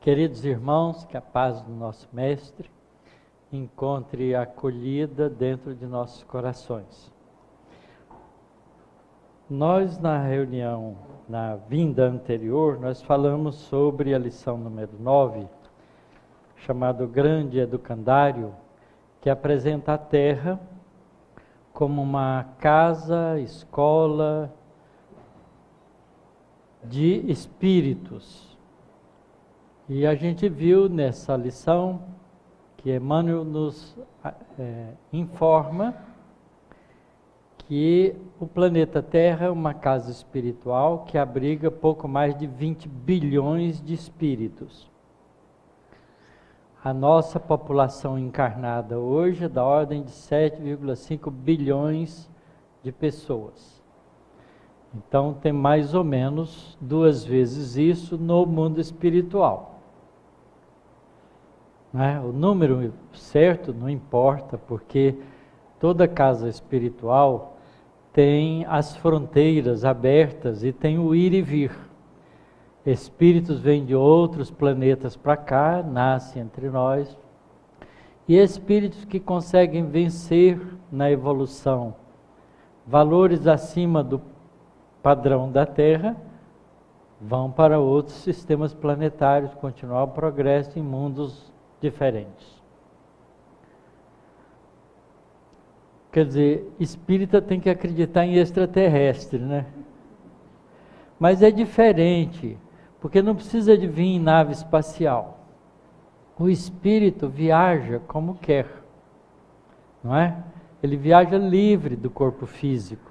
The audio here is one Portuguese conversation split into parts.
Queridos irmãos, que a paz do nosso Mestre encontre acolhida dentro de nossos corações. Nós, na reunião, na vinda anterior, nós falamos sobre a lição número 9, chamado Grande Educandário, que apresenta a Terra como uma casa, escola de espíritos. E a gente viu nessa lição que Emmanuel nos informa que o planeta Terra é uma casa espiritual que abriga pouco mais de 20 bilhões de espíritos. A nossa população encarnada hoje é da ordem de 7,5 bilhões de pessoas. Então tem mais ou menos 2 vezes isso no mundo espiritual. O número certo não importa, porque toda casa espiritual tem as fronteiras abertas e tem o ir e vir. Espíritos vêm de outros planetas para cá, nascem entre nós, e espíritos que conseguem vencer na evolução valores acima do padrão da Terra, vão para outros sistemas planetários, continuar o progresso em mundos diferentes. Quer dizer, espírita tem que acreditar em extraterrestre, né? Mas é diferente, porque não precisa de vir em nave espacial. O espírito viaja como quer, não é? Ele viaja livre do corpo físico.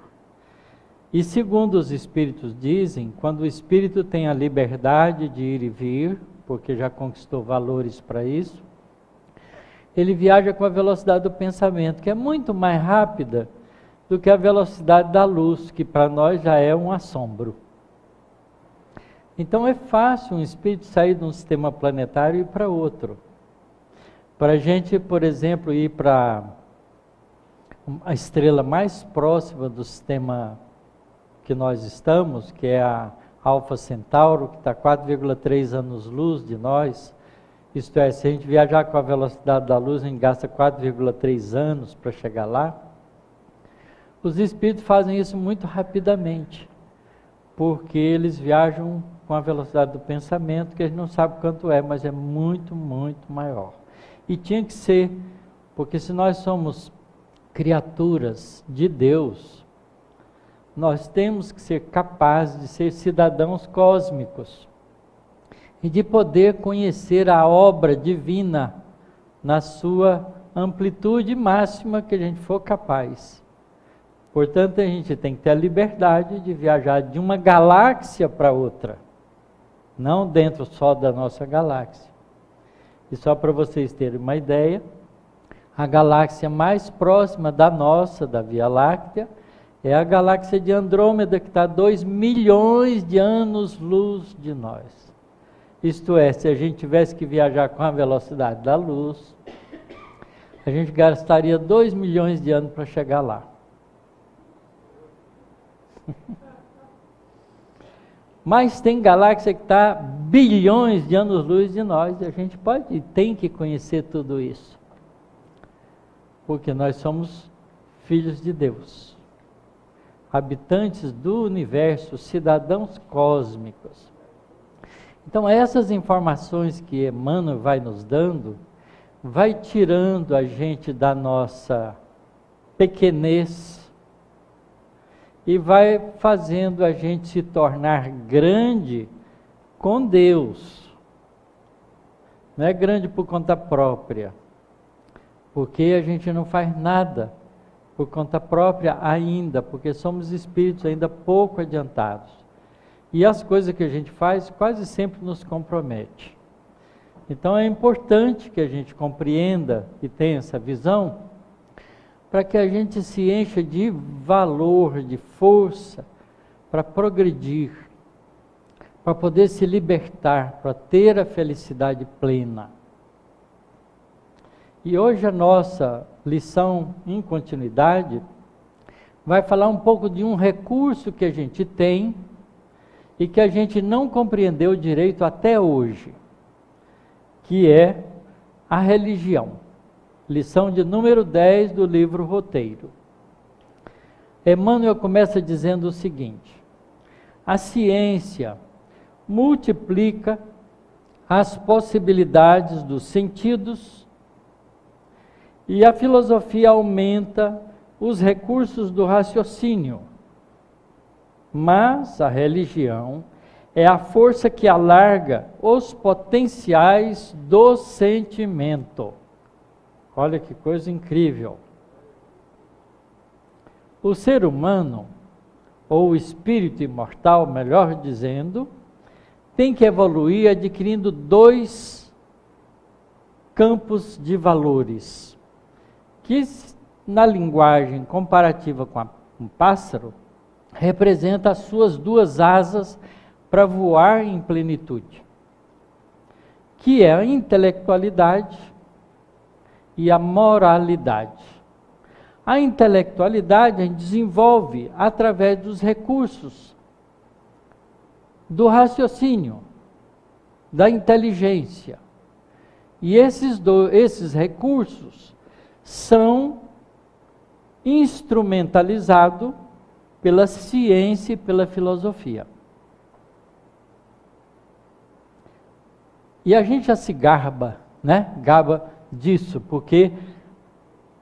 E segundo os espíritos dizem, quando o espírito tem a liberdade de ir e vir, porque já conquistou valores para isso, ele viaja com a velocidade do pensamento, que é muito mais rápida do que a velocidade da luz, que para nós já é um assombro. Então é fácil um espírito sair de um sistema planetário e ir para outro. Para a gente, por exemplo, ir para a estrela mais próxima do sistema que nós estamos, que é a Alfa Centauro, que está 4,3 anos-luz de nós, isto é, se a gente viajar com a velocidade da luz, a gente gasta 4,3 anos para chegar lá. Os espíritos fazem isso muito rapidamente, porque eles viajam com a velocidade do pensamento, que a gente não sabe quanto é, mas é muito, muito maior. E tinha que ser, porque se nós somos criaturas de Deus, nós temos que ser capazes de ser cidadãos cósmicos e de poder conhecer a obra divina na sua amplitude máxima que a gente for capaz. Portanto, a gente tem que ter a liberdade de viajar de uma galáxia para outra, não dentro só da nossa galáxia. E só para vocês terem uma ideia, a galáxia mais próxima da nossa, da Via Láctea, é a galáxia de Andrômeda, que está a 2 milhões de anos-luz de nós. Isto é, se a gente tivesse que viajar com a velocidade da luz, a gente gastaria 2 milhões de anos para chegar lá. Mas tem galáxia que está a bilhões de anos-luz de nós, e a gente pode e tem que conhecer tudo isso. Porque nós somos filhos de Deus, habitantes do universo, cidadãos cósmicos. Então essas informações que Emmanuel vai nos dando, vai tirando a gente da nossa pequenez e vai fazendo a gente se tornar grande com Deus. Não é grande por conta própria, porque a gente não faz nada por conta própria ainda, porque somos espíritos ainda pouco adiantados. E as coisas que a gente faz quase sempre nos compromete. Então é importante que a gente compreenda e tenha essa visão, para que a gente se encha de valor, de força, para progredir, para poder se libertar, para ter a felicidade plena. E hoje a nossa lição em continuidade vai falar um pouco de um recurso que a gente tem e que a gente não compreendeu direito até hoje. que é a religião. Lição de número 10 do livro Roteiro. Emmanuel começa dizendo o seguinte: a ciência multiplica as possibilidades dos sentidos e a filosofia aumenta os recursos do raciocínio. Mas a religião é a força que alarga os potenciais do sentimento. Olha que coisa incrível. O ser humano, ou o espírito imortal, melhor dizendo, tem que evoluir adquirindo 2 campos de valores, que na linguagem comparativa com um pássaro, representa as suas 2 asas para voar em plenitude, que é a intelectualidade e a moralidade. A intelectualidade a gente desenvolve através dos recursos do raciocínio, da inteligência. E esses recursos são instrumentalizados pela ciência e pela filosofia. E a gente já se gaba disso, porque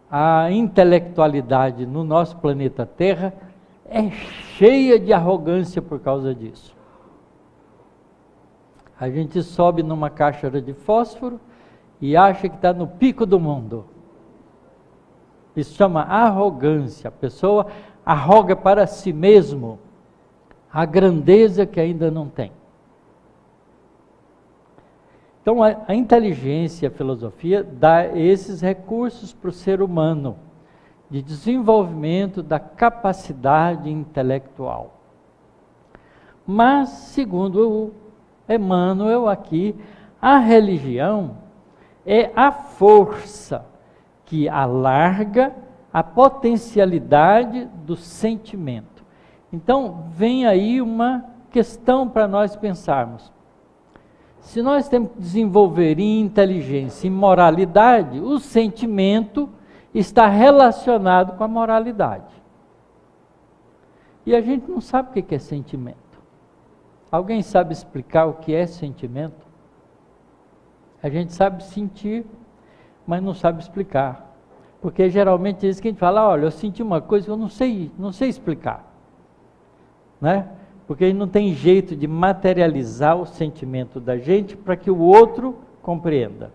a intelectualidade no nosso planeta Terra é cheia de arrogância por causa disso. A gente sobe numa caixa de fósforo e acha que está no pico do mundo. Isso chama arrogância. A pessoa arroga para si mesmo a grandeza que ainda não tem. Então, a inteligência e a filosofia dá esses recursos para o ser humano, de desenvolvimento da capacidade intelectual. Mas, segundo o Emmanuel aqui, a religião é a força que alarga a potencialidade do sentimento. Então, vem aí uma questão para nós pensarmos. Se nós temos que desenvolver em inteligência e moralidade, o sentimento está relacionado com a moralidade. E a gente não sabe o que é sentimento. Alguém sabe explicar o que é sentimento? A gente sabe sentir, mas não sabe explicar. Porque geralmente é isso que a gente fala: olha, eu senti uma coisa que eu não sei explicar. Né? Porque a gente não tem jeito de materializar o sentimento da gente para que o outro compreenda.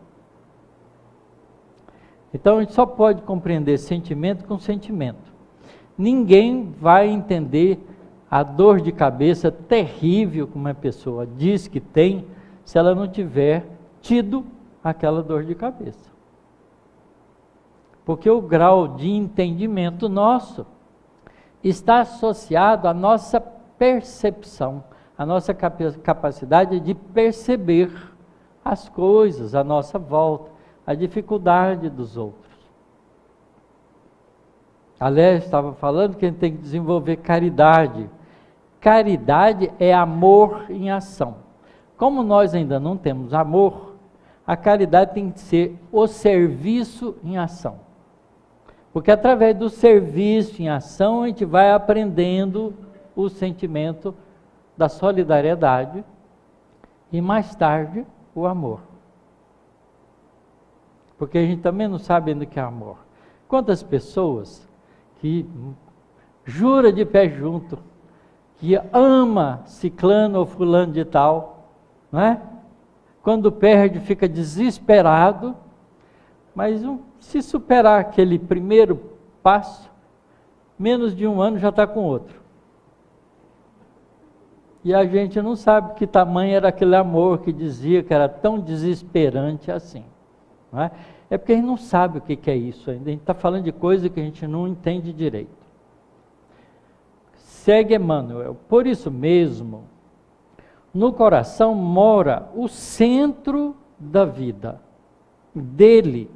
Então a gente só pode compreender sentimento com sentimento. Ninguém vai entender a dor de cabeça terrível que uma pessoa diz que tem, se ela não tiver tido aquela dor de cabeça. Porque o grau de entendimento nosso está associado à nossa percepção, à nossa capacidade de perceber as coisas à nossa volta, a dificuldade dos outros. Aliás, estava falando que a gente tem que desenvolver caridade. Caridade é amor em ação. Como nós ainda não temos amor, a caridade tem que ser o serviço em ação. Porque através do serviço em ação, a gente vai aprendendo o sentimento da solidariedade e mais tarde o amor. Porque a gente também não sabe ainda o que é amor. Quantas pessoas que jura de pé junto que ama ciclano ou fulano de tal, não é? Quando perde fica desesperado, mas se superar aquele primeiro passo, menos de 1 ano já está com outro. E a gente não sabe que tamanho era aquele amor que dizia que era tão desesperante assim. Não é? É porque a gente não sabe o que é isso ainda. A gente está falando de coisa que a gente não entende direito. Segue Emmanuel. Por isso mesmo, no coração mora o centro da vida. Dele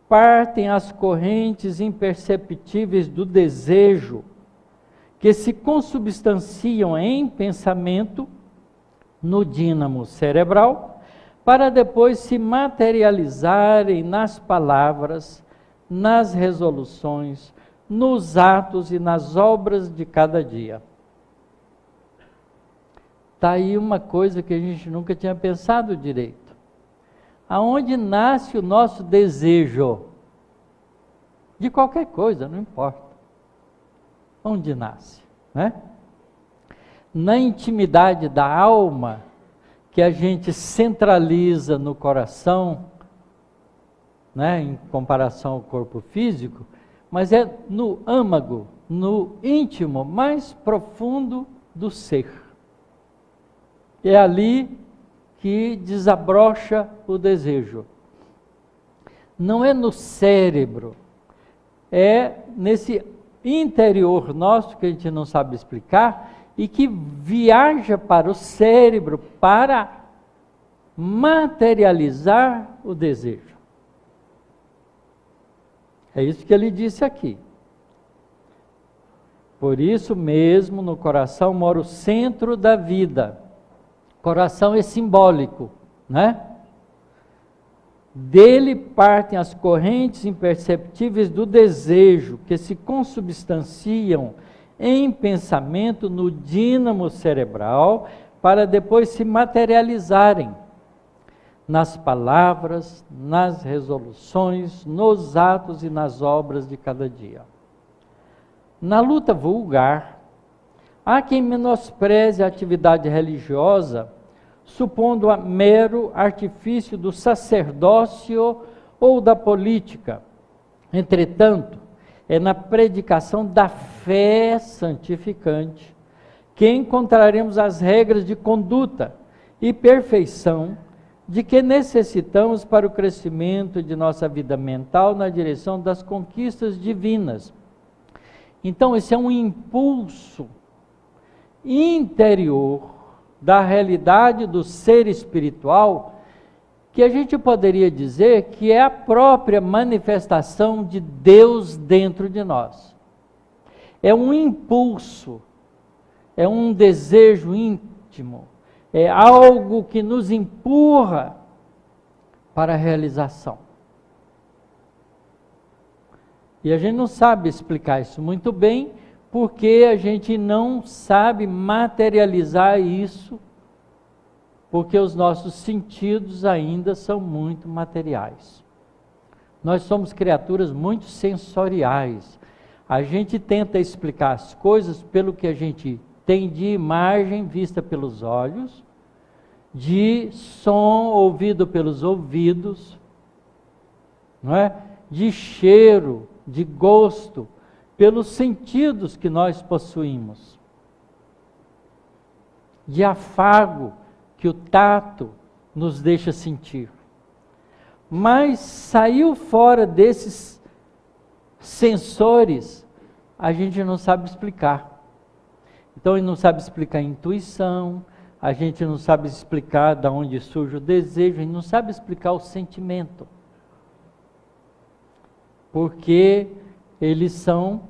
partem as correntes imperceptíveis do desejo, que se consubstanciam em pensamento no dínamo cerebral, para depois se materializarem nas palavras, nas resoluções, nos atos e nas obras de cada dia. Está aí uma coisa que a gente nunca tinha pensado direito. Aonde nasce o nosso desejo? De qualquer coisa, não importa. Onde nasce, né? Na intimidade da alma, que a gente centraliza no coração, né, em comparação ao corpo físico, mas é no âmago, no íntimo mais profundo do ser. É ali que desabrocha o desejo. Não é no cérebro, é nesse interior nosso que a gente não sabe explicar e que viaja para o cérebro para materializar o desejo. É isso que ele disse aqui. Por isso mesmo, no coração mora o centro da vida. Coração é simbólico, né? Dele partem as correntes imperceptíveis do desejo, que se consubstanciam em pensamento no dínamo cerebral, para depois se materializarem nas palavras, nas resoluções, nos atos e nas obras de cada dia. Na luta vulgar, há quem menospreze a atividade religiosa, supondo-a mero artifício do sacerdócio ou da política. Entretanto, é na predicação da fé santificante que encontraremos as regras de conduta e perfeição de que necessitamos para o crescimento de nossa vida mental na direção das conquistas divinas. Então, esse é um impulso interior da realidade do ser espiritual, que a gente poderia dizer que é a própria manifestação de Deus dentro de nós. É um impulso, é um desejo íntimo, é algo que nos empurra para a realização. E a gente não sabe explicar isso muito bem, porque a gente não sabe materializar isso, porque os nossos sentidos ainda são muito materiais. Nós somos criaturas muito sensoriais. A gente tenta explicar as coisas pelo que a gente tem de imagem vista pelos olhos, de som ouvido pelos ouvidos, não é? De cheiro, de gosto, pelos sentidos que nós possuímos, de afago que o tato nos deixa sentir. Mas saiu fora desses sensores, a gente não sabe explicar. Então, ele não sabe explicar a intuição, a gente não sabe explicar de onde surge o desejo, a gente não sabe explicar o sentimento. Porque eles são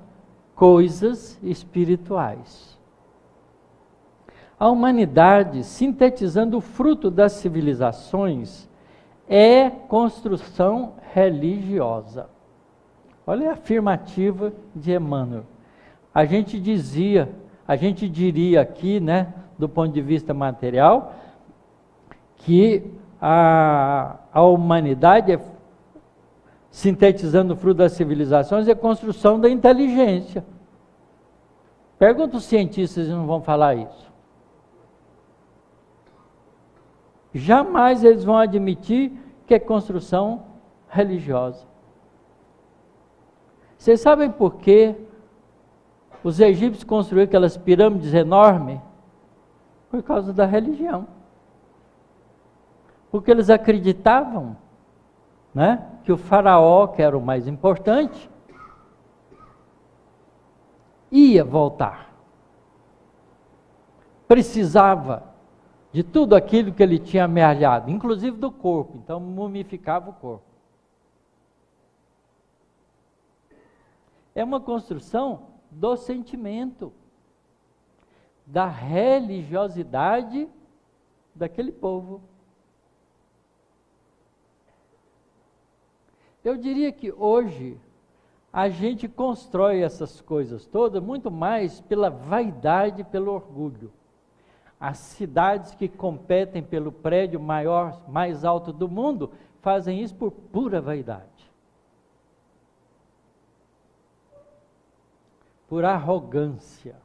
coisas espirituais. A humanidade, sintetizando o fruto das civilizações, é construção religiosa. Olha a afirmativa de Emmanuel. A gente diria aqui, né, do ponto de vista material, que a humanidade, sintetizando o fruto das civilizações, é construção da inteligência. Pergunta os cientistas, eles não vão falar isso. Jamais eles vão admitir que é construção religiosa. Vocês sabem por quê os egípcios construíram aquelas pirâmides enormes? Por causa da religião. Porque eles acreditavam, né, que o faraó, que era o mais importante, ia voltar. Precisava de tudo aquilo que ele tinha amealhado, inclusive do corpo, então mumificava o corpo. É uma construção do sentimento, da religiosidade daquele povo. Eu diria que hoje a gente constrói essas coisas todas muito mais pela vaidade e pelo orgulho. As cidades que competem pelo prédio maior, mais alto do mundo, fazem isso por pura vaidade. Por arrogância.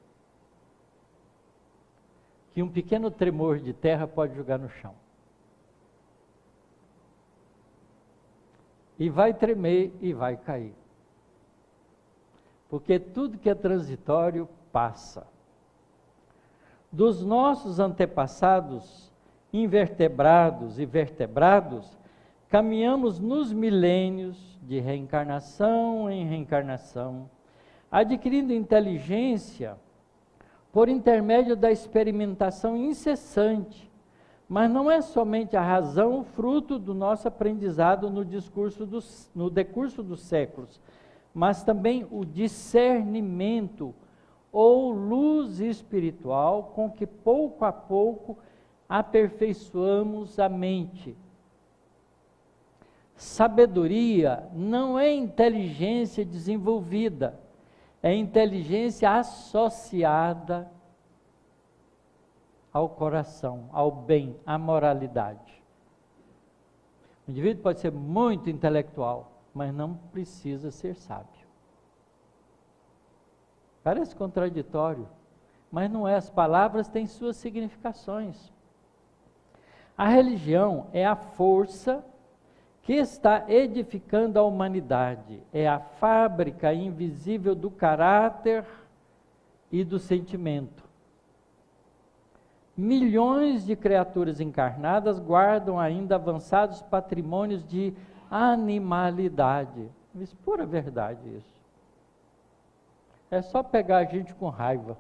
Que um pequeno tremor de terra pode jogar no chão. E vai tremer e vai cair. Porque tudo que é transitório passa. Dos nossos antepassados, invertebrados e vertebrados, caminhamos nos milênios de reencarnação em reencarnação, adquirindo inteligência por intermédio da experimentação incessante. Mas não é somente a razão o fruto do nosso aprendizado no decurso dos séculos, mas também o discernimento ou luz espiritual com que pouco a pouco aperfeiçoamos a mente. Sabedoria não é inteligência desenvolvida, é inteligência associada ao coração, ao bem, à moralidade. O indivíduo pode ser muito intelectual, mas não precisa ser sábio. Parece contraditório, mas não é. As palavras têm suas significações. A religião é a força que está edificando a humanidade, é a fábrica invisível do caráter e do sentimento. Milhões de criaturas encarnadas guardam ainda avançados patrimônios de animalidade. Isso é pura verdade isso. É só pegar a gente com raiva.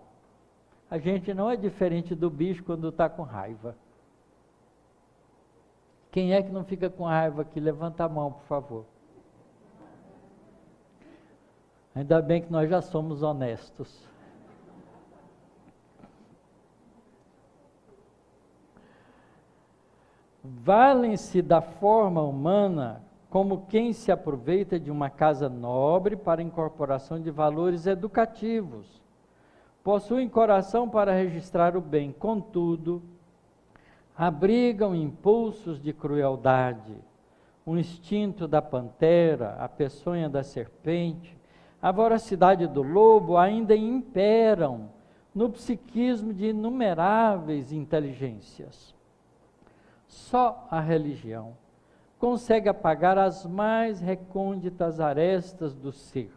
A gente não é diferente do bicho quando está com raiva. Quem é que não fica com raiva aqui? Levanta a mão, por favor. Ainda bem que nós já somos honestos. Valem-se da forma humana como quem se aproveita de uma casa nobre para a incorporação de valores educativos. Possuem coração para registrar o bem, contudo, abrigam impulsos de crueldade, o instinto da pantera, a peçonha da serpente, a voracidade do lobo ainda imperam no psiquismo de inumeráveis inteligências. Só a religião consegue apagar as mais recônditas arestas do ser,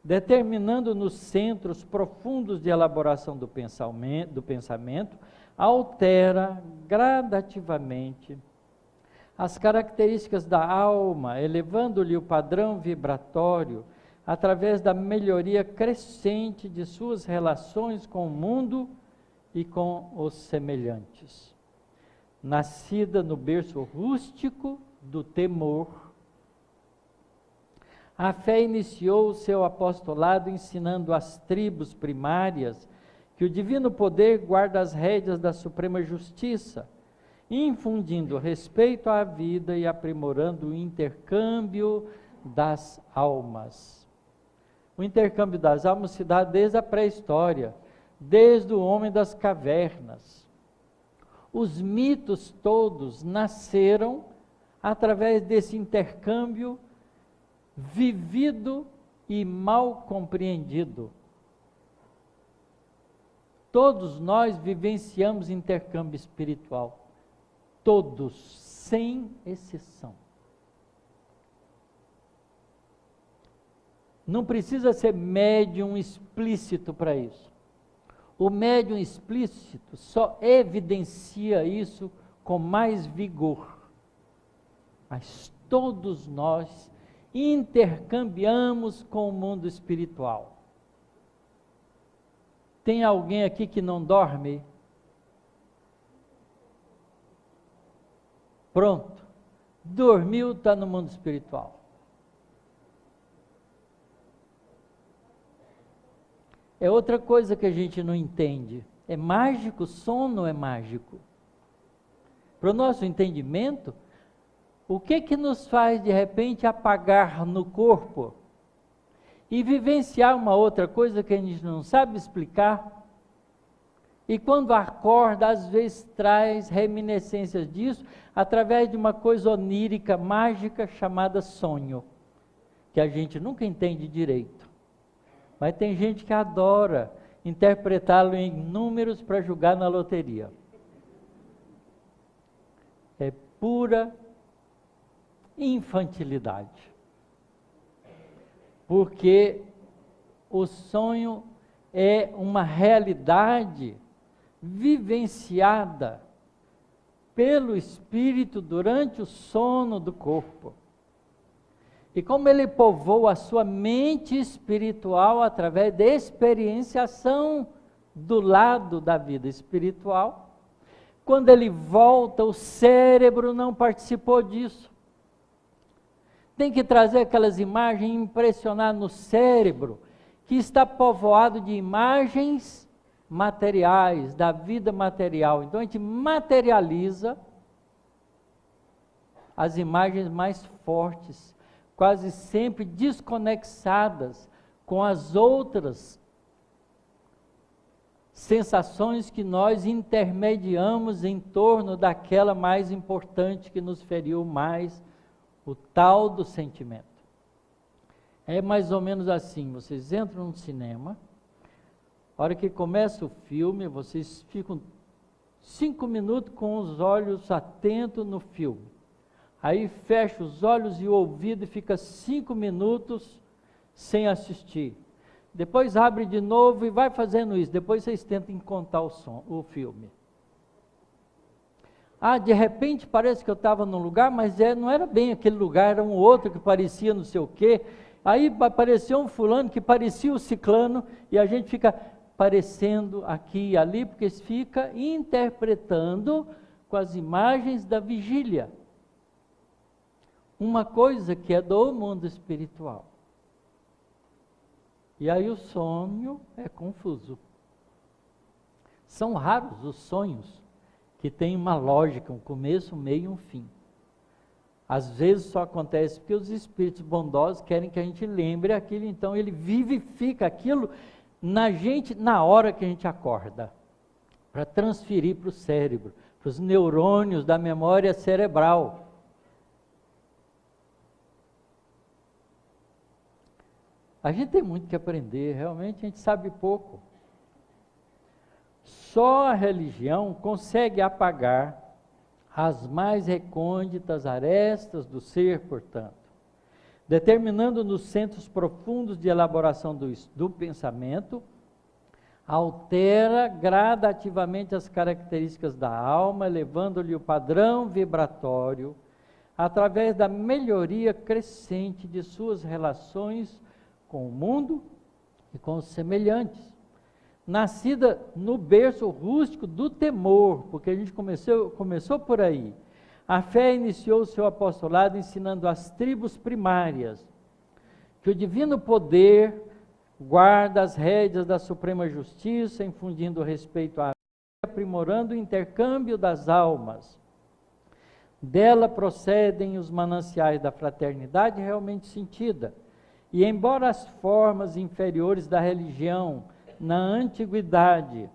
determinando nos centros profundos de elaboração do pensamento, altera gradativamente as características da alma, elevando-lhe o padrão vibratório através da melhoria crescente de suas relações com o mundo e com os semelhantes. Nascida no berço rústico do temor, a fé iniciou o seu apostolado ensinando às tribos primárias que o divino poder guarda as rédeas da suprema justiça, infundindo respeito à vida e aprimorando o intercâmbio das almas. O intercâmbio das almas se dá desde a pré-história, desde o homem das cavernas. Os mitos todos nasceram através desse intercâmbio vivido e mal compreendido. Todos nós vivenciamos intercâmbio espiritual. Todos, sem exceção. Não precisa ser médium explícito para isso. O médium explícito só evidencia isso com mais vigor. Mas todos nós intercambiamos com o mundo espiritual. Tem alguém aqui que não dorme? Pronto. Dormiu, está no mundo espiritual. É outra coisa que a gente não entende. É mágico? Sono é mágico. Para o nosso entendimento, O que nos faz, de repente, apagar no corpo e vivenciar uma outra coisa que a gente não sabe explicar? E quando acorda, às vezes traz reminiscências disso através de uma coisa onírica, mágica, chamada sonho, que a gente nunca entende direito. Mas tem gente que adora interpretá-lo em números para jogar na loteria. É pura infantilidade. Porque o sonho é uma realidade vivenciada pelo espírito durante o sono do corpo. E como ele povoa a sua mente espiritual através da experienciação do lado da vida espiritual, quando ele volta, o cérebro não participou disso. Tem que trazer aquelas imagens e impressionar no cérebro, que está povoado de imagens materiais, da vida material. Então a gente materializa as imagens mais fortes, quase sempre desconexadas com as outras sensações que nós intermediamos em torno daquela mais importante que nos feriu mais, o tal do sentimento. É mais ou menos assim, vocês entram no cinema, a hora que começa o filme, vocês ficam 5 minutos com os olhos atentos no filme. Aí fecha os olhos e o ouvido e fica 5 minutos sem assistir. Depois abre de novo e vai fazendo isso. Depois vocês tentam contar o filme. De repente parece que eu estava num lugar, mas não era bem aquele lugar, era um outro que parecia não sei o quê. Aí apareceu um fulano que parecia o ciclano e a gente fica parecendo aqui e ali, porque fica interpretando com as imagens da vigília. Uma coisa que é do mundo espiritual. E aí o sonho é confuso. São raros os sonhos que têm uma lógica, um começo, um meio e um fim. Às vezes só acontece porque os espíritos bondosos querem que a gente lembre aquilo, então ele vivifica aquilo na gente na hora que a gente acorda, para transferir para o cérebro, para os neurônios da memória cerebral. A gente tem muito que aprender, realmente a gente sabe pouco. Só a religião consegue apagar as mais recônditas arestas do ser, portanto, determinando nos centros profundos de elaboração do pensamento, altera gradativamente as características da alma, elevando-lhe o padrão vibratório, através da melhoria crescente de suas relações com o mundo e com os semelhantes. Nascida no berço rústico do temor, porque a gente começou por aí. A fé iniciou o seu apostolado ensinando às tribos primárias que o divino poder guarda as rédeas da suprema justiça, infundindo respeito à vida, aprimorando o intercâmbio das almas. Dela procedem os mananciais da fraternidade realmente sentida. E embora as formas inferiores da religião na antiguidade,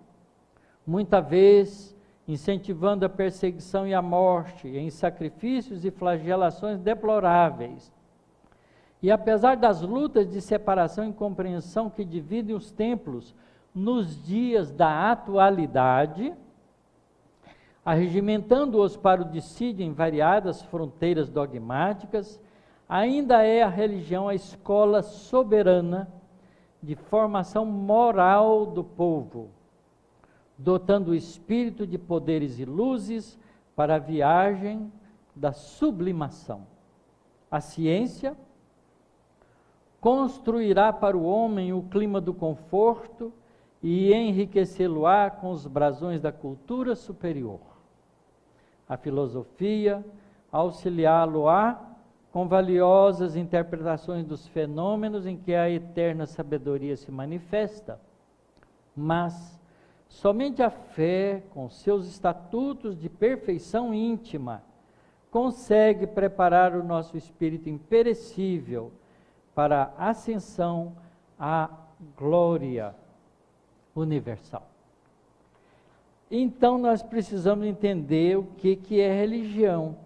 muita vez incentivando a perseguição e a morte, em sacrifícios e flagelações deploráveis, e apesar das lutas de separação e compreensão que dividem os templos nos dias da atualidade, arregimentando-os para o dissídio em variadas fronteiras dogmáticas, ainda é a religião a escola soberana de formação moral do povo, dotando o espírito de poderes e luzes para a viagem da sublimação. A ciência construirá para o homem o clima do conforto e enriquecê-lo-á com os brasões da cultura superior. A filosofia auxiliá-lo-á com valiosas interpretações dos fenômenos em que a eterna sabedoria se manifesta, mas somente a fé, com seus estatutos de perfeição íntima, consegue preparar o nosso espírito imperecível para a ascensão à glória universal. Então nós precisamos entender o que é religião,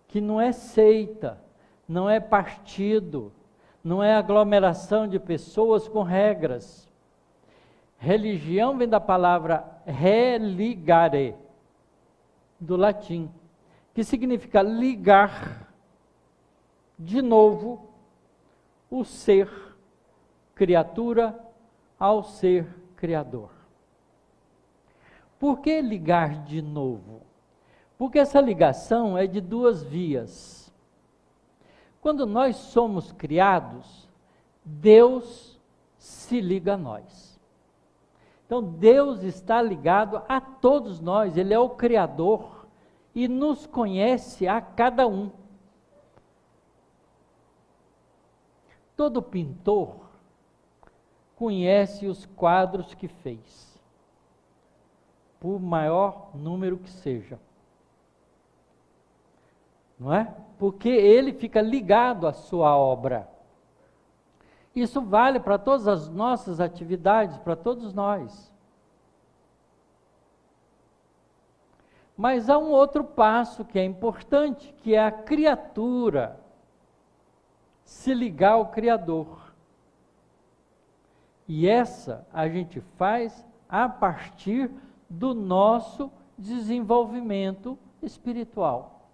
que não é seita, não é partido, não é aglomeração de pessoas com regras. Religião vem da palavra religare, do latim, que significa ligar de novo o ser criatura ao ser criador. Por que ligar de novo? Porque essa ligação é de duas vias. Quando nós somos criados, Deus se liga a nós. Então Deus está ligado a todos nós, Ele é o Criador e nos conhece a cada um. Todo pintor conhece os quadros que fez, por maior número que seja. Não é? Porque ele fica ligado à sua obra. Isso vale para todas as nossas atividades, para todos nós. Mas há um outro passo que é importante, que é a criatura se ligar ao Criador. E essa a gente faz a partir do nosso desenvolvimento espiritual.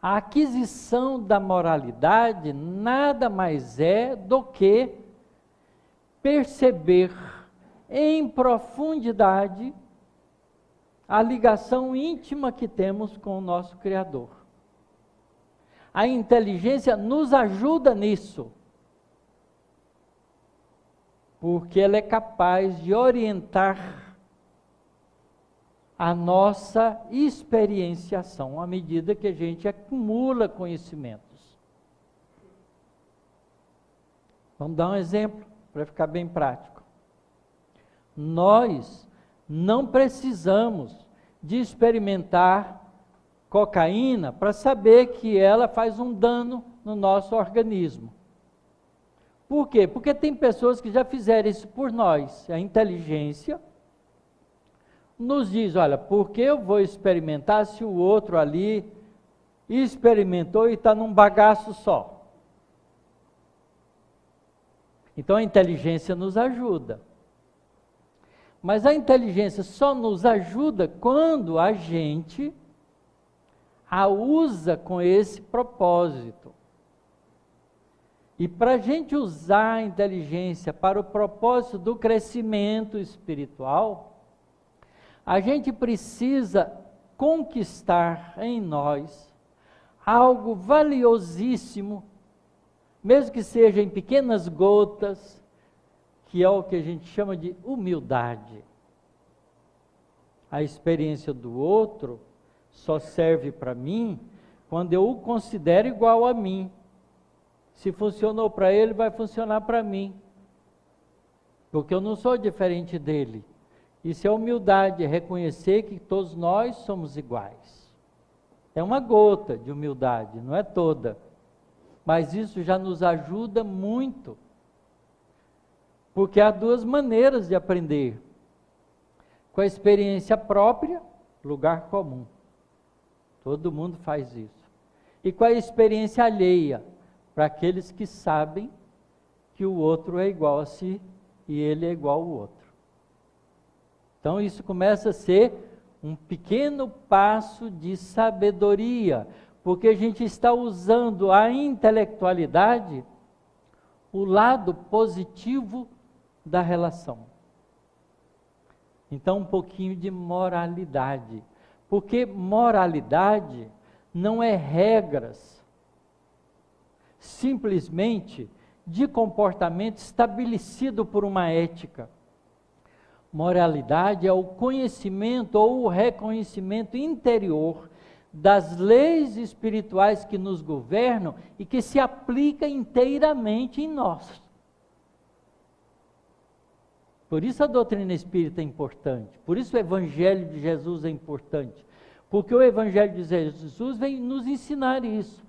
A aquisição da moralidade nada mais é do que perceber em profundidade a ligação íntima que temos com o nosso Criador. A inteligência nos ajuda nisso, porque ela é capaz de orientar a nossa experienciação, à medida que a gente acumula conhecimentos. Vamos dar um exemplo, para ficar bem prático. Nós não precisamos de experimentar cocaína para saber que ela faz um dano no nosso organismo. Por quê? Porque tem pessoas que já fizeram isso por nós. A inteligência nos diz, olha, por que eu vou experimentar se o outro ali experimentou e está num bagaço só? Então a inteligência nos ajuda. Mas a inteligência só nos ajuda quando a gente a usa com esse propósito. E para a gente usar a inteligência para o propósito do crescimento espiritual, a gente precisa conquistar em nós algo valiosíssimo, mesmo que seja em pequenas gotas, que é o que a gente chama de humildade. A experiência do outro só serve para mim quando eu o considero igual a mim. Se funcionou para ele, vai funcionar para mim, porque eu não sou diferente dele. Isso é humildade, é reconhecer que todos nós somos iguais. É uma gota de humildade, não é toda. Mas isso já nos ajuda muito. Porque há duas maneiras de aprender. Com a experiência própria, lugar comum. Todo mundo faz isso. E com a experiência alheia, para aqueles que sabem que o outro é igual a si e ele é igual ao outro. Então isso começa a ser um pequeno passo de sabedoria, porque a gente está usando a intelectualidade, o lado positivo da relação. Então um pouquinho de moralidade, porque moralidade não é regras, simplesmente de comportamento estabelecido por uma ética. Moralidade é o conhecimento ou o reconhecimento interior das leis espirituais que nos governam e que se aplica inteiramente em nós. Por isso a doutrina espírita é importante, por isso o Evangelho de Jesus é importante, Porque o Evangelho de Jesus vem nos ensinar isso.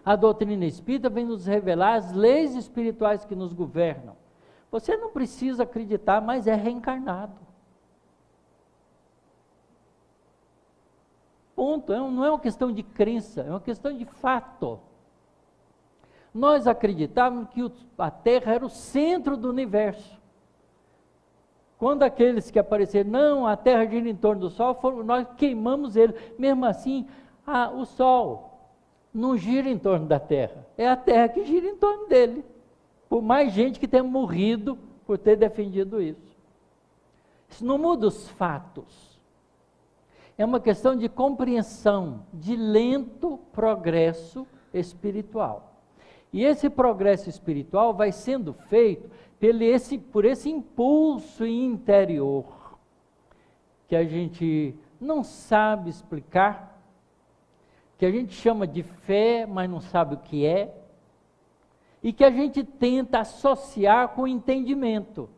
A doutrina espírita vem nos revelar as leis espirituais que nos governam. Você não precisa acreditar, mas é reencarnado. Ponto. Não é uma questão de crença, é uma questão de fato. Nós acreditávamos que a Terra era o centro do universo. Quando aqueles que apareceram, não, a Terra gira em torno do Sol, nós queimamos ele. Mesmo assim, o Sol não gira em torno da Terra, é a Terra que gira em torno dele. Por mais gente que tenha morrido por ter defendido isso. Isso não muda os fatos. É uma questão de compreensão, de lento progresso espiritual. E esse progresso espiritual vai sendo feito por esse impulso interior, que a gente não sabe explicar, que a gente chama de fé, mas não sabe o que é, e que a gente tenta associar com o entendimento,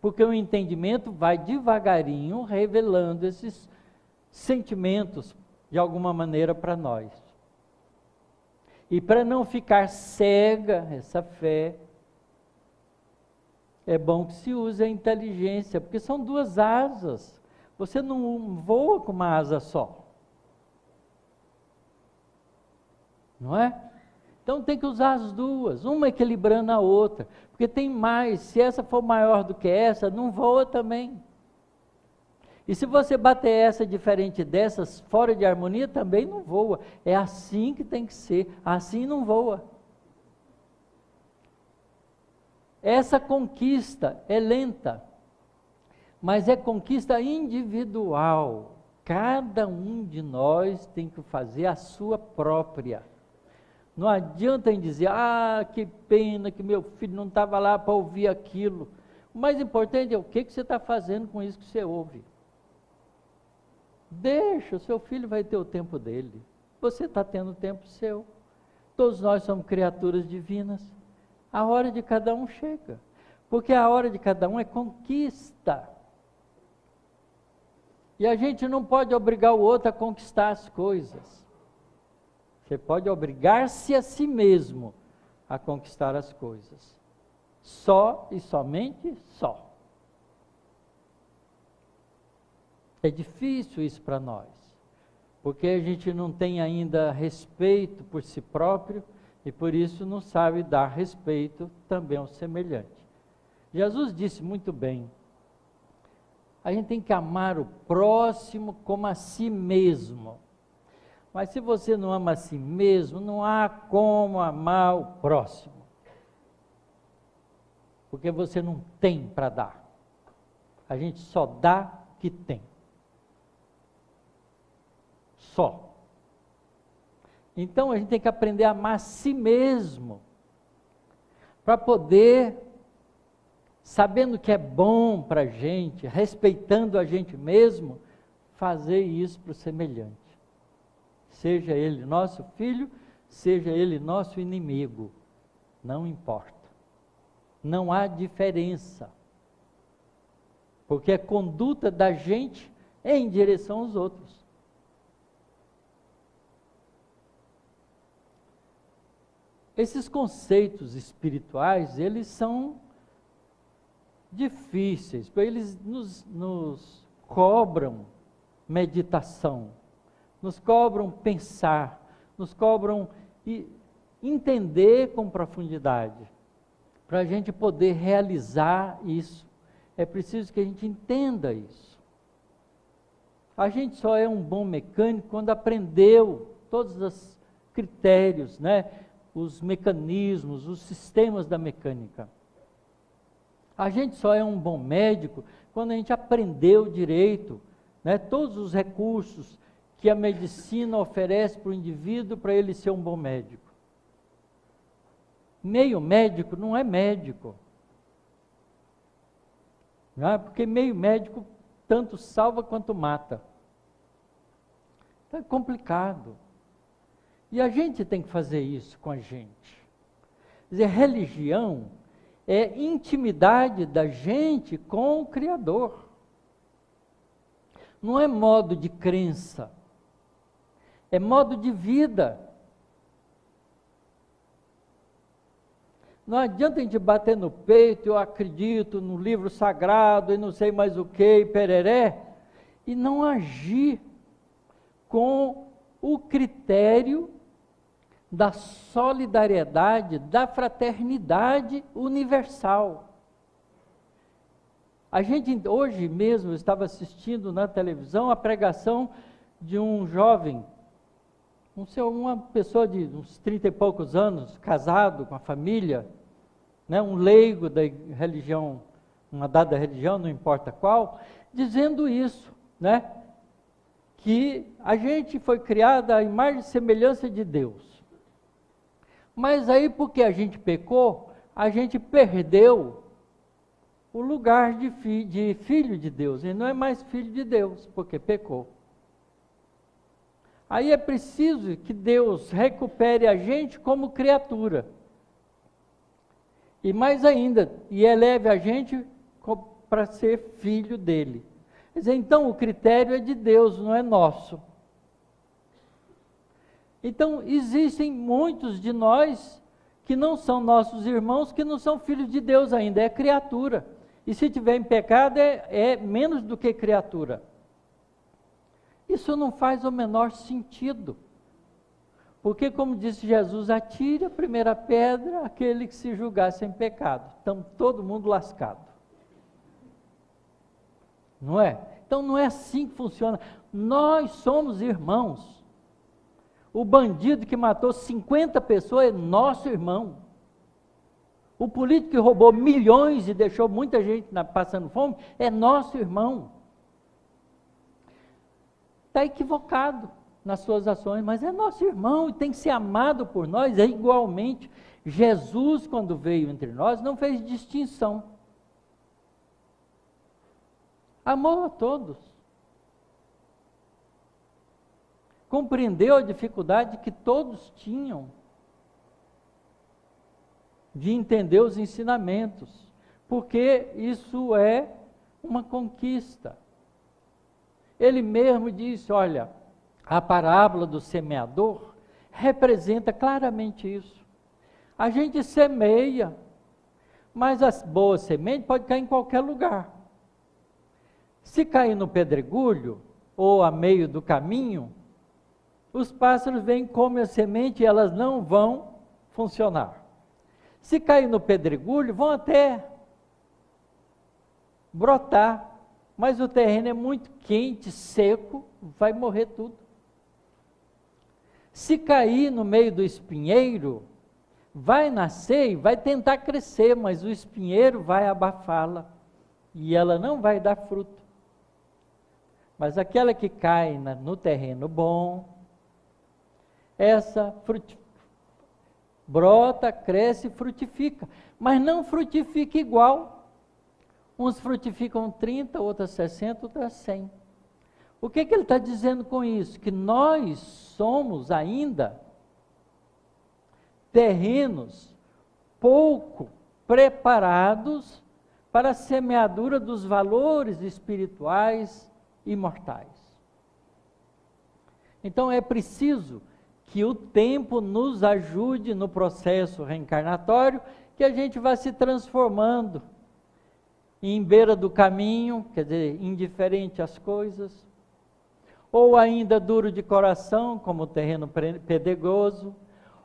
porque o entendimento vai devagarinho revelando esses sentimentos, de alguma maneira, para nós. E para não ficar cega essa fé, é bom que se use a inteligência, porque são duas asas. Você não voa com uma asa só. Não é? Então tem que usar as duas, uma equilibrando a outra, porque tem mais, se essa for maior do que essa, não voa também. E se você bater essa diferente dessas, fora de harmonia, também não voa. É assim que tem que ser, assim não voa. Essa conquista é lenta, mas é conquista individual. Cada um de nós tem que fazer a sua própria. Não adianta em dizer, que pena que meu filho não estava lá para ouvir aquilo. O mais importante é o que você está fazendo com isso que você ouve. Deixa, o seu filho vai ter o tempo dele. Você está tendo o tempo seu. Todos nós somos criaturas divinas. A hora de cada um chega. Porque a hora de cada um é conquista. E a gente não pode obrigar o outro a conquistar as coisas. Você pode obrigar-se a si mesmo a conquistar as coisas. Só e somente só. É difícil isso para nós, porque a gente não tem ainda respeito por si próprio e por isso não sabe dar respeito também ao semelhante. Jesus disse muito bem, a gente tem que amar o próximo como a si mesmo. Mas se você não ama a si mesmo, não há como amar o próximo. Porque você não tem para dar. A gente só dá o que tem. Só. Então a gente tem que aprender a amar a si mesmo, para poder, sabendo que é bom para a gente, respeitando a gente mesmo, fazer isso para o semelhante. Seja ele nosso filho, seja ele nosso inimigo, não importa. Não há diferença, porque a conduta da gente é em direção aos outros. Esses conceitos espirituais, eles são difíceis, porque eles nos cobram meditação, nos cobram pensar, nos cobram entender com profundidade. Para a gente poder realizar isso, é preciso que a gente entenda isso. A gente só é um bom mecânico quando aprendeu todos os critérios, os mecanismos, os sistemas da mecânica. A gente só é um bom médico quando a gente aprendeu direito, todos os recursos que a medicina oferece para o indivíduo para ele ser um bom médico. Meio médico não é médico. Porque meio médico tanto salva quanto mata. Então é complicado. E a gente tem que fazer isso com a gente. Quer dizer, religião é intimidade da gente com o Criador. Não é modo de crença. é modo de vida. Não adianta a gente bater no peito, eu acredito no livro sagrado e não sei mais o que, e pereré, e não agir com o critério da solidariedade, da fraternidade universal. A gente hoje mesmo estava assistindo na televisão a pregação de um jovem, uma pessoa de uns 30 e poucos anos, casado com a família, né, um leigo da religião, uma dada religião, não importa qual, dizendo isso, né, que a gente foi criada à imagem e semelhança de Deus. Mas aí, porque a gente pecou, a gente perdeu o lugar de filho de Deus. E não é mais filho de Deus, porque pecou. Aí é preciso que Deus recupere a gente como criatura. E mais ainda, e eleve a gente para ser filho dele. Quer dizer, então o critério é de Deus, não é nosso. Então, existem muitos de nós que não são nossos irmãos, que não são filhos de Deus ainda, é criatura. E se tiver em pecado, é menos do que criatura. Isso não faz o menor sentido. Porque, como disse Jesus, atire a primeira pedra aquele que se julgasse em pecado. Estamos todo mundo lascado. Não é? Então, não é assim que funciona. Nós somos irmãos. O bandido que matou 50 pessoas é nosso irmão. O político que roubou milhões e deixou muita gente passando fome é nosso irmão. Está equivocado nas suas ações, mas é nosso irmão e tem que ser amado por nós igualmente. Jesus, quando veio entre nós, não fez distinção. Amou a todos. Compreendeu a dificuldade que todos tinham de entender os ensinamentos, porque isso é uma conquista. Ele mesmo disse, olha, a parábola do semeador representa claramente isso. A gente semeia, mas as boas sementes podem cair em qualquer lugar. Se cair no pedregulho, ou a meio do caminho, os pássaros vêm, comem a semente e elas não vão funcionar. Se cair no pedregulho, vão até brotar, mas o terreno é muito quente, seco, vai morrer tudo. Se cair no meio do espinheiro, vai nascer e vai tentar crescer, mas o espinheiro vai abafá-la e ela não vai dar fruto. Mas aquela que cai no terreno bom, essa brota, cresce e frutifica, mas não frutifica igual. Uns frutificam 30, outras 60, outras 100. O que ele está dizendo com isso? Que nós somos ainda terrenos pouco preparados para a semeadura dos valores espirituais imortais. Então é preciso que o tempo nos ajude no processo reencarnatório, que a gente vá se transformando em beira do caminho, quer dizer, indiferente às coisas, ou ainda duro de coração, como o terreno pedregoso,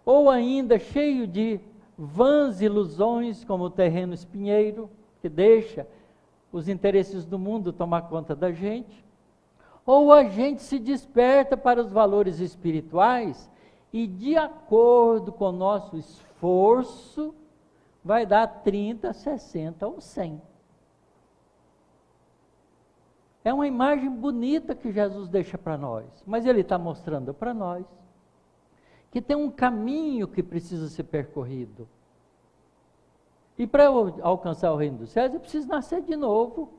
ou ainda cheio de vãs ilusões, como o terreno espinheiro, que deixa os interesses do mundo tomar conta da gente, ou a gente se desperta para os valores espirituais e, de acordo com o nosso esforço, vai dar 30, 60 ou 100. É uma imagem bonita que Jesus deixa para nós, mas Ele está mostrando para nós que tem um caminho que precisa ser percorrido. E para eu alcançar o reino dos céus, eu preciso nascer de novo.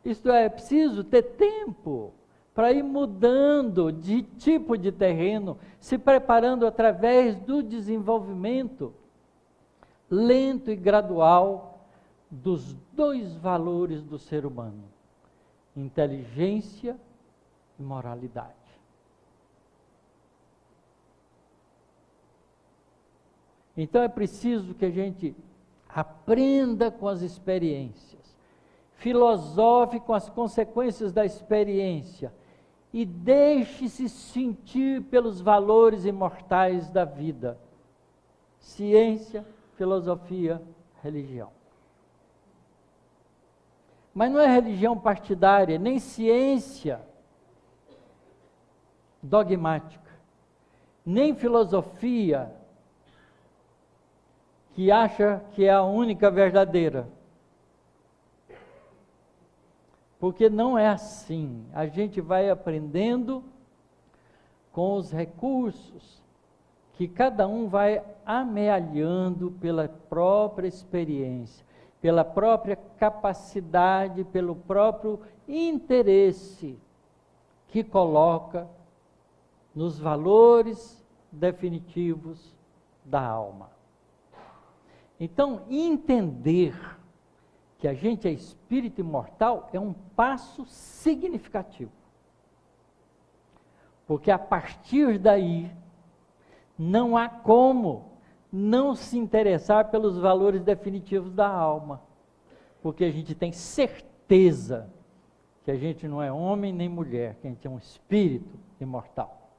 Isto é preciso ter tempo para ir mudando de tipo de terreno, se preparando através do desenvolvimento lento e gradual dos dois valores do ser humano: inteligência e moralidade. Então é preciso que a gente aprenda com as experiências, filosofe com as consequências da experiência e deixe-se sentir pelos valores imortais da vida. Ciência, filosofia, religião. Mas não é religião partidária, nem ciência dogmática, nem filosofia que acha que é a única verdadeira. Porque não é assim. A gente vai aprendendo com os recursos que cada um vai amealhando pela própria experiência, pela própria capacidade, pelo próprio interesse que coloca nos valores definitivos da alma. Então, entender que a gente é espírito imortal é um passo significativo. Porque a partir daí, não há como não se interessar pelos valores definitivos da alma. Porque a gente tem certeza que a gente não é homem nem mulher, que a gente é um espírito imortal.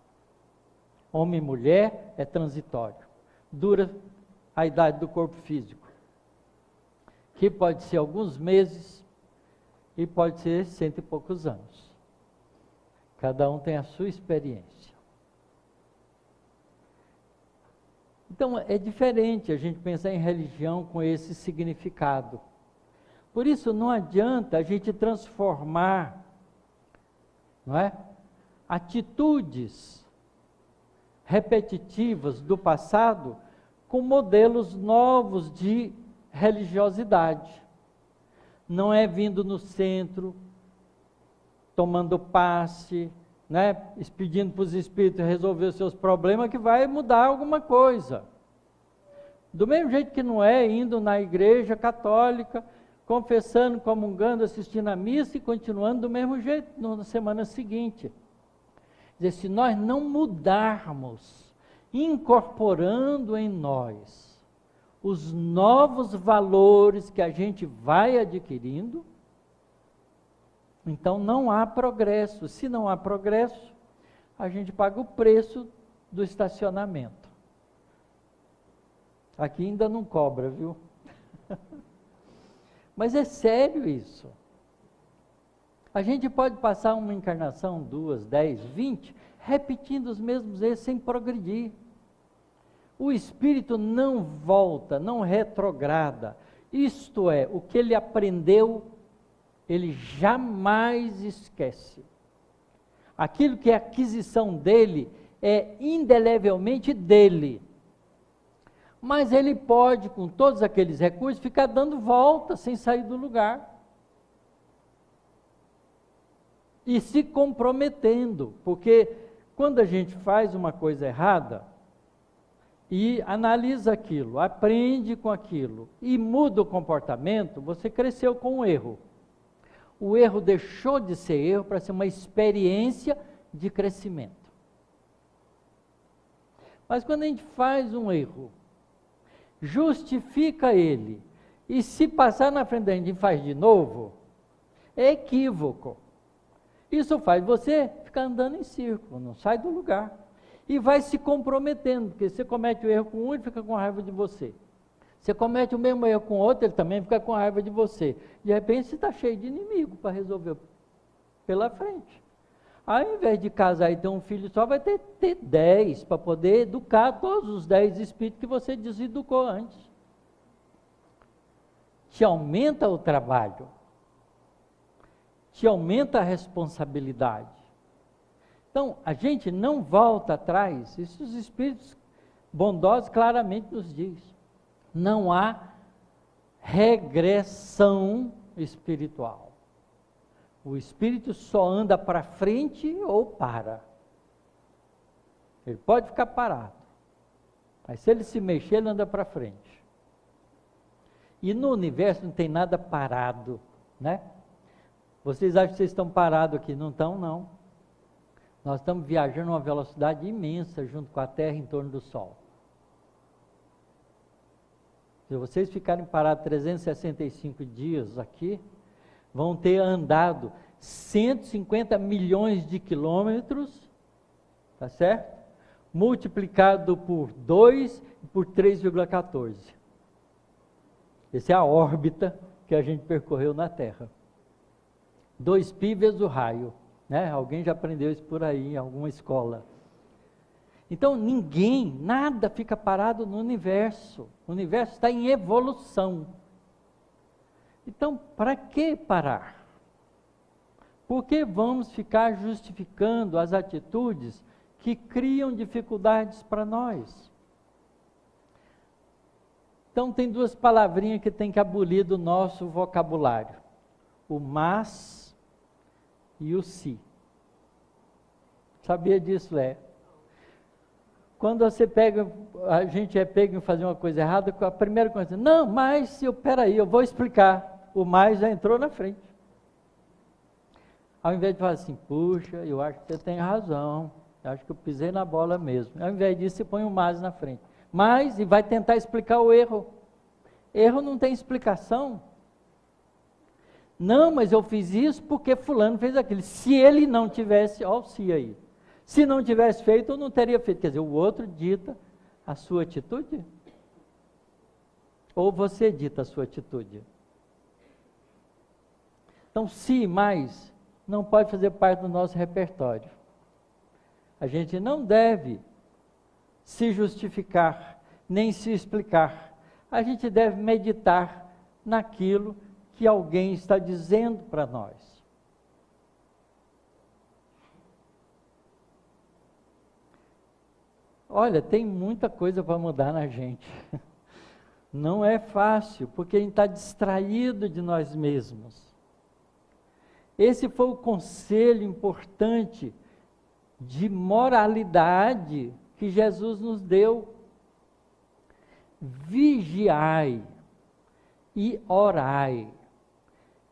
Homem e mulher é transitório. Dura a idade do corpo físico, que pode ser alguns meses e pode ser 100 e poucos anos. Cada um tem a sua experiência. Então é diferente a gente pensar em religião com esse significado. Por isso não adianta a gente transformar, não é, atitudes repetitivas do passado com modelos novos de religiosidade. Não é vindo no centro, tomando passe, né, pedindo para os espíritos resolver os seus problemas que vai mudar alguma coisa. Do mesmo jeito que não é indo na igreja católica, confessando, comungando, assistindo a missa e continuando do mesmo jeito na semana seguinte. Quer dizer, se nós não mudarmos, incorporando em nós os novos valores que a gente vai adquirindo, então não há progresso. Se não há progresso, a gente paga o preço do estacionamento. Aqui ainda não cobra, viu? Mas é sério isso. A gente pode passar uma encarnação, 2, 10, 20, repetindo os mesmos erros sem progredir. O espírito não volta, não retrograda. Isto é, o que ele aprendeu, ele jamais esquece. Aquilo que é aquisição dele é indelevelmente dele. Mas ele pode, com todos aqueles recursos, ficar dando volta sem sair do lugar. E se comprometendo, porque quando a gente faz uma coisa errada e analisa aquilo, aprende com aquilo e muda o comportamento, você cresceu com o erro. O erro deixou de ser erro para ser uma experiência de crescimento. Mas quando a gente faz um erro, justifica ele, e se passar na frente da gente e faz de novo, é equívoco. Isso faz você ficar andando em círculo, não sai do lugar. E vai se comprometendo, porque você comete o erro com um, ele fica com raiva de você. Você comete o mesmo erro com outro, ele também fica com raiva de você. De repente você está cheio de inimigo para resolver pela frente. Ao invés de casar e ter um filho só, vai ter 10 para poder educar todos os 10 espíritos que você deseducou antes. Te aumenta o trabalho. Te aumenta a responsabilidade. Então, a gente não volta atrás. Isso os espíritos bondosos claramente nos diz. Não há regressão espiritual. O espírito só anda para frente ou para. Ele pode ficar parado, mas se ele se mexer, ele anda para frente. E no universo não tem nada parado, né? Vocês acham que vocês estão parados aqui? Não estão, não. Nós estamos viajando a uma velocidade imensa junto com a Terra em torno do Sol. Se vocês ficarem parados 365 dias aqui, vão ter andado 150 milhões de quilômetros, tá certo? Multiplicado por 2 e por 3,14. Essa é a órbita que a gente percorreu na Terra. 2π vezes o raio, né? Alguém já aprendeu isso por aí em alguma escola. Então ninguém, nada fica parado no universo. O universo está em evolução. Então, para que parar? Por que vamos ficar justificando as atitudes que criam dificuldades para nós? Então, tem duas palavrinhas que tem que abolir do nosso vocabulário: o mas e o se. Sabia disso, Quando a gente é pego em fazer uma coisa errada, a primeira coisa, não, mas peraí, eu vou explicar. O mais já entrou na frente. Ao invés de falar assim, puxa, eu acho que você tem razão, eu acho que eu pisei na bola mesmo. Ao invés disso, você põe o mas na frente. Mas, e vai tentar explicar o erro. Erro não tem explicação. Não, mas eu fiz isso porque fulano fez aquilo. Se ele não tivesse, ó o se aí. Se não tivesse feito, eu não teria feito. Quer dizer, o outro dita a sua atitude? Ou você dita a sua atitude? Então, se mais não pode fazer parte do nosso repertório. A gente não deve se justificar, nem se explicar. A gente deve meditar naquilo que alguém está dizendo para nós. Olha, tem muita coisa para mudar na gente. Não é fácil, porque a gente está distraído de nós mesmos. Esse foi o conselho importante de moralidade que Jesus nos deu. Vigiai e orai.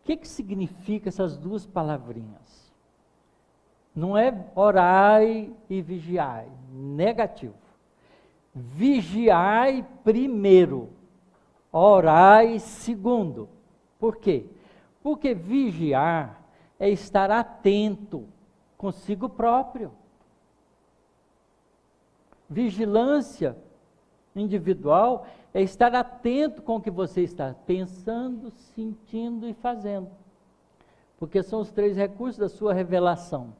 O que significa essas duas palavrinhas? Não é orai e vigiai, negativo. Vigiai primeiro, orai segundo. Por quê? Porque vigiar é estar atento consigo próprio. Vigilância individual é estar atento com o que você está pensando, sentindo e fazendo. Porque são os 3 recursos da sua revelação.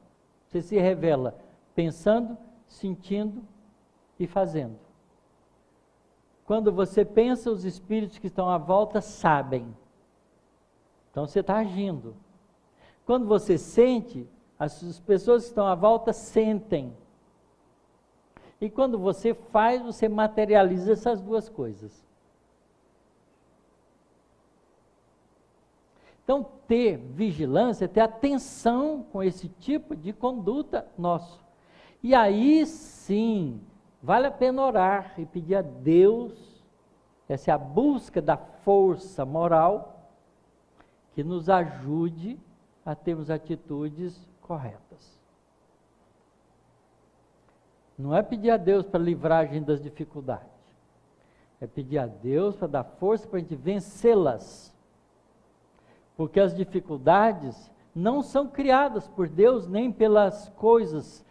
Você se revela pensando, sentindo e fazendo. Quando você pensa, os espíritos que estão à volta sabem. Então você está agindo. Quando você sente, as pessoas que estão à volta sentem. E quando você faz, você materializa essas duas coisas. Então, ter vigilância, ter atenção com esse tipo de conduta nosso. E aí sim, vale a pena orar e pedir a Deus, essa é a busca da força moral, que nos ajude a termos atitudes corretas. Não é pedir a Deus para livrar a gente das dificuldades. É pedir a Deus para dar força para a gente vencê-las. Porque as dificuldades não são criadas por Deus nem pelas coisas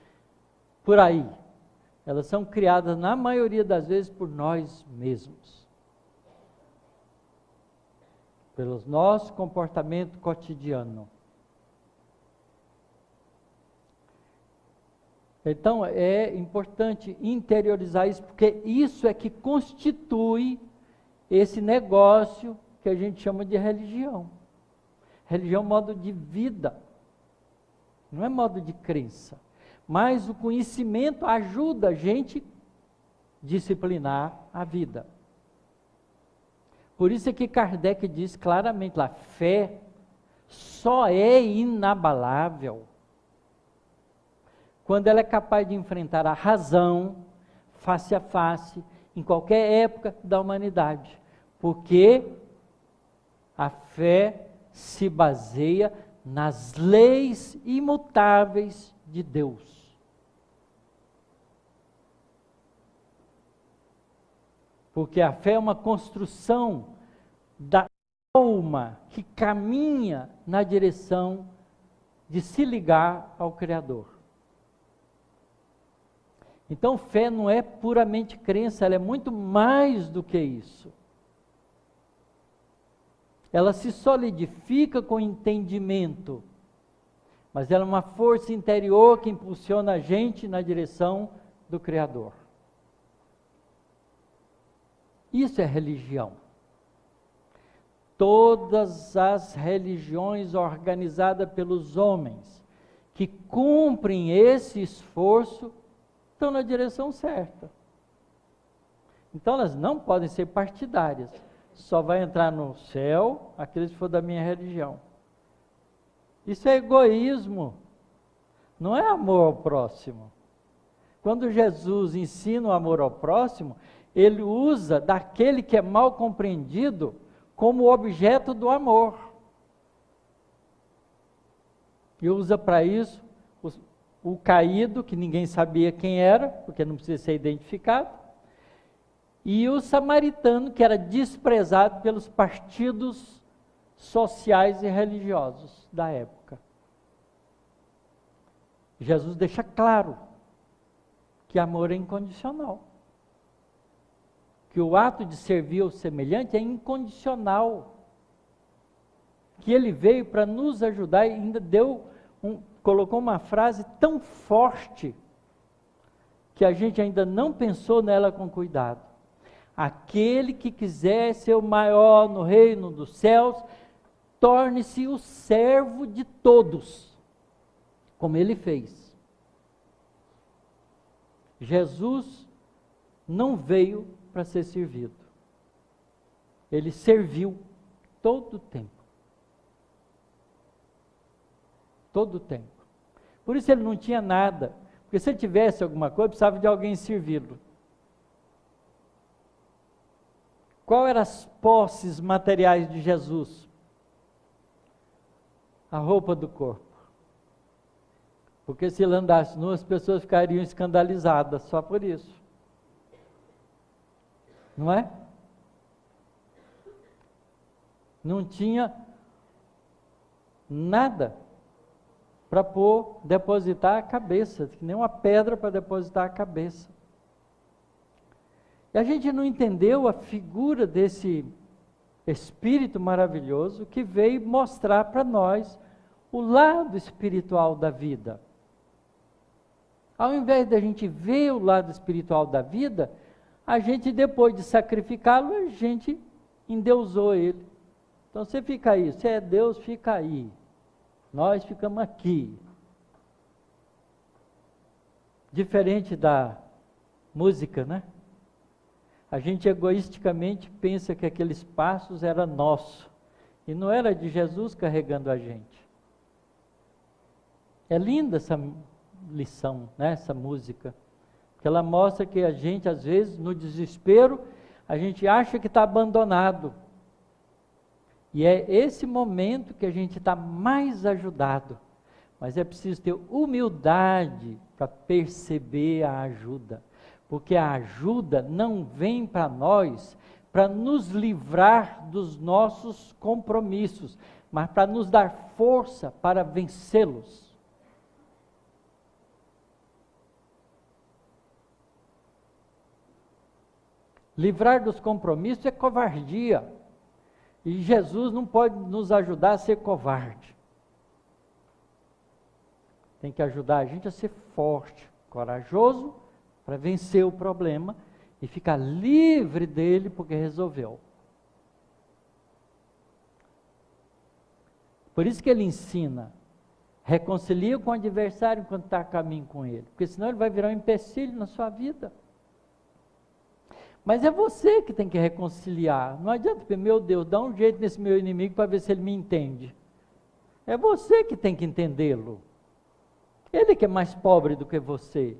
por aí. Elas são criadas, na maioria das vezes, por nós mesmos. Pelo nosso comportamento cotidiano. Então, é importante interiorizar isso, porque isso é que constitui esse negócio que a gente chama de religião. Religião é um modo de vida, não é modo de crença. Mas o conhecimento ajuda a gente a disciplinar a vida. Por isso é que Kardec diz claramente lá, fé só é inabalável quando ela é capaz de enfrentar a razão, face a face, em qualquer época da humanidade. Porque a fé se baseia nas leis imutáveis de Deus. Porque a fé é uma construção da alma que caminha na direção de se ligar ao Criador. Então, fé não é puramente crença, ela é muito mais do que isso. Ela se solidifica com entendimento, mas ela é uma força interior que impulsiona a gente na direção do Criador. Isso é religião. Todas as religiões organizadas pelos homens que cumprem esse esforço estão na direção certa. Então elas não podem ser partidárias. Só vai entrar no céu aqueles que for da minha religião. Isso é egoísmo. Não é amor ao próximo. Quando Jesus ensina o amor ao próximo, ele usa daquele que é mal compreendido como objeto do amor. E usa para isso o caído, que ninguém sabia quem era, porque não precisa ser identificado, e o samaritano, que era desprezado pelos partidos sociais e religiosos da época. Jesus deixa claro que amor é incondicional. Que o ato de servir ao semelhante é incondicional. Que ele veio para nos ajudar e ainda colocou uma frase tão forte que a gente ainda não pensou nela com cuidado. Aquele que quiser ser o maior no reino dos céus, torne-se o servo de todos, como ele fez. Jesus não veio para ser servido. Ele serviu todo o tempo. Todo o tempo. Por isso ele não tinha nada. Porque se ele tivesse alguma coisa, precisava de alguém servi-lo. Qual eram as posses materiais de Jesus? A roupa do corpo. Porque se ele andasse nu, as pessoas ficariam escandalizadas só por isso. Não é? Não tinha nada para depositar a cabeça, que nem uma pedra para depositar a cabeça. E a gente não entendeu a figura desse Espírito maravilhoso que veio mostrar para nós o lado espiritual da vida. Ao invés de a gente ver o lado espiritual da vida, a gente, depois de sacrificá-lo, a gente endeusou ele. Então você fica aí, você é Deus, fica aí. Nós ficamos aqui. Diferente da música, né? A gente egoisticamente pensa que aqueles passos era nosso. E não era de Jesus carregando a gente. É linda essa lição, né? Essa música. Porque ela mostra que a gente, às vezes, no desespero, a gente acha que está abandonado. E é esse momento que a gente está mais ajudado. Mas é preciso ter humildade para perceber a ajuda. Porque a ajuda não vem para nós para nos livrar dos nossos compromissos, mas para nos dar força para vencê-los. Livrar dos compromissos é covardia. E Jesus não pode nos ajudar a ser covarde. Tem que ajudar a gente a ser forte, corajoso, para vencer o problema e ficar livre dele porque resolveu. Por isso que ele ensina, reconcilia com o adversário enquanto está a caminho com ele, porque senão ele vai virar um empecilho na sua vida. Mas é você que tem que reconciliar. Não adianta, meu Deus, dá um jeito nesse meu inimigo para ver se ele me entende. É você que tem que entendê-lo. Ele que é mais pobre do que você.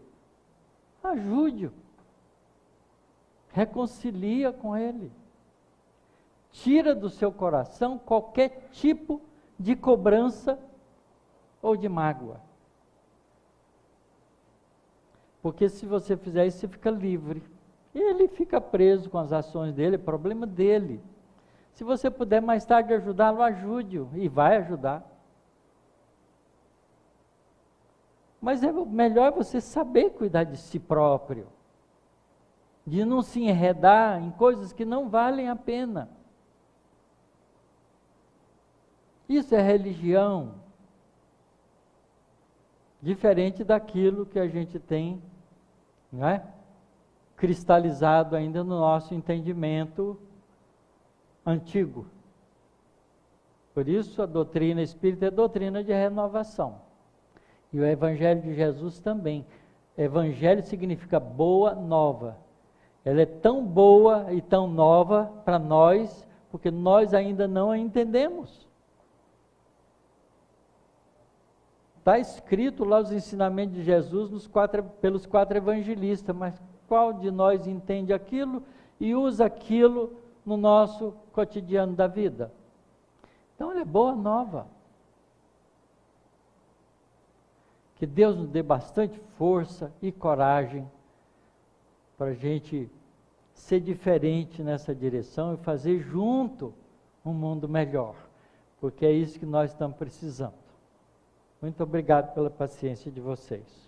Ajude-o. Reconcilia com ele. Tira do seu coração qualquer tipo de cobrança ou de mágoa. Porque se você fizer isso, você fica livre. E ele fica preso com as ações dele, é problema dele. Se você puder mais tarde ajudá-lo, ajude-o, e vai ajudar. Mas é melhor você saber cuidar de si próprio, de não se enredar em coisas que não valem a pena. Isso é religião, diferente daquilo que a gente tem, não é? Cristalizado ainda no nosso entendimento antigo. Por isso a doutrina espírita é doutrina de renovação. E o Evangelho de Jesus também. Evangelho significa boa nova. Ela é tão boa e tão nova para nós, porque nós ainda não a entendemos. Está escrito lá os ensinamentos de Jesus pelos 4 evangelistas, mas qual de nós entende aquilo e usa aquilo no nosso cotidiano da vida? Então ela é boa nova. Que Deus nos dê bastante força e coragem para a gente ser diferente nessa direção e fazer junto um mundo melhor, porque é isso que nós estamos precisando. Muito obrigado pela paciência de vocês.